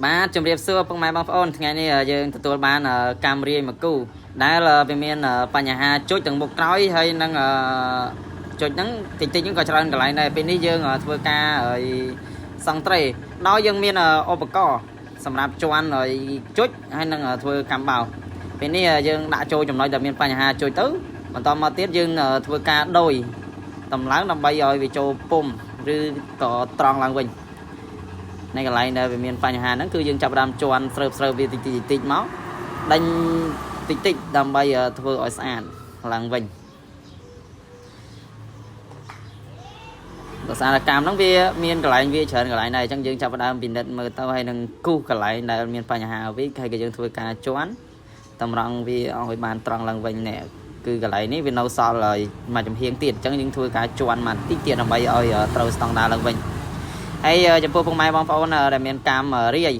បាទជំរាបសួរពុកម៉ែបងប្អូនថ្ងៃនេះយើងទទួលបានកាមរាយមកគូដែលវាមានបញ្ហាចុចទាំងមុខក្រោយហើយនឹងចុចហ្នឹងតិចតិចហ្នឹងក៏ច្រើនកន្លែងដែរពេលនេះយើងធ្វើការសង់ត្រេដោយយើងមានឧបករណ៍សម្រាប់ជន់ឲ្យចុចហើយនឹងធ្វើកាំបោពេលនេះយើងដាក់ចូលចំណុចដែលមានបញ្ហាចុចទៅបន្តមកទៀតយើងធ្វើការដូរតម្លើងដើម្បីឲ្យវាចូលពុំឬក៏ត្រង់ឡើងវិញในកន្លែងដែលវាមានបញ្ហាហ្នឹងគឺយើងចាប់ផ្ដើមជន់ស្រើបវាតិចមកដេញតិចដើម្បីធ្វើឲ្យស្អាតឡើងវិញដោយសារកម្មហ្នឹងវាមានកន្លែងវាច្រើនកន្លែងដែរអញ្ចឹងយើងចាប់ផ្ដើមពិនិត្យមើលទៅហើយនឹងគូសកន្លែងដែលមានបញ្ហាវិញហើយក៏យើងធ្វើការជន់តម្រង់វាឲ្យបានត្រង់ឡើងវិញនេះគឺកន្លែងនេះវានៅសល់មួយចំហៀងទៀតអញ្ចឹងយើងធ្វើការជន់មកតិចទៀតដើម្បីឲ្យត្រូវស្តង់ដារឡើងវិញហើយចំពោះពុកម៉ែបងប្អូនដែលមានកាមរាយ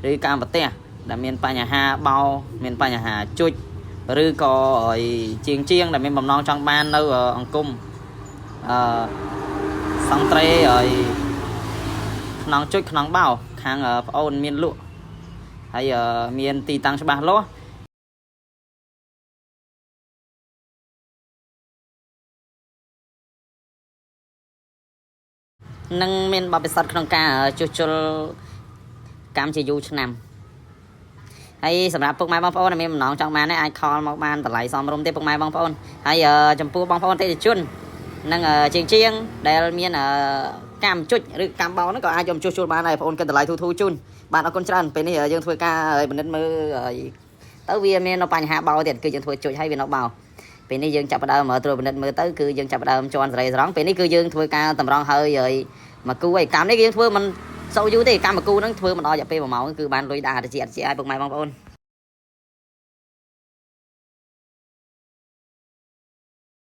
ឬកាមប្រទេសដែលមានបញ្ហាបោមានបញ្ហាជុចឬក៏ជាងដែលមានបំណងចង់បាននៅអង្គមសង់ត្រេឲ្យខ្នងជុចខ្នងបោខាងប្អូនមានលក់ហើយមានទីតាំងច្បាស់លាស់នឹងមានបបិស័តក្នុងការជួសជុលកម្មជាយូរឆ្នាំហើយសម្រាប់ពុកម៉ែបងប្អូនដែលមានបំណងចង់បាននេះអាចខលមកបានតម្លៃសមរម្យទេពុកម៉ែបងប្អូនហើយចំពោះបងប្អូនអតិថិជននឹងជាងដែលមានកម្មជុចឬកម្មបោហ្នឹងក៏អាចយកជួសជុលបានដែរបងប្អូនគិតតម្លៃធូរជូនបាទអរគុណច្រើនពេលនេះយើងធ្វើការពិនិត្យមើលទៅវាមាននៅបញ្ហាបោទៀតគឺយើងធ្វើជុចហើយវានៅបោពេលនេះយើងចាប់ផ្ដើមត្រួតពិនិត្យមើលទៅគឺយើងចាប់ផ្ដើមជន់សេរីស្រង់ពេលនេះគឺយើងធ្វើការតម្រង់ហើយមកគូឯកម្មនេះយើងធ្វើមិនសូវយូរទេកម្មមកគូហ្នឹងធ្វើមិនដល់រយៈពេល1ម៉ោងគឺបានលុយដាក់តិចឲ្យពុកម៉ែបងប្អូន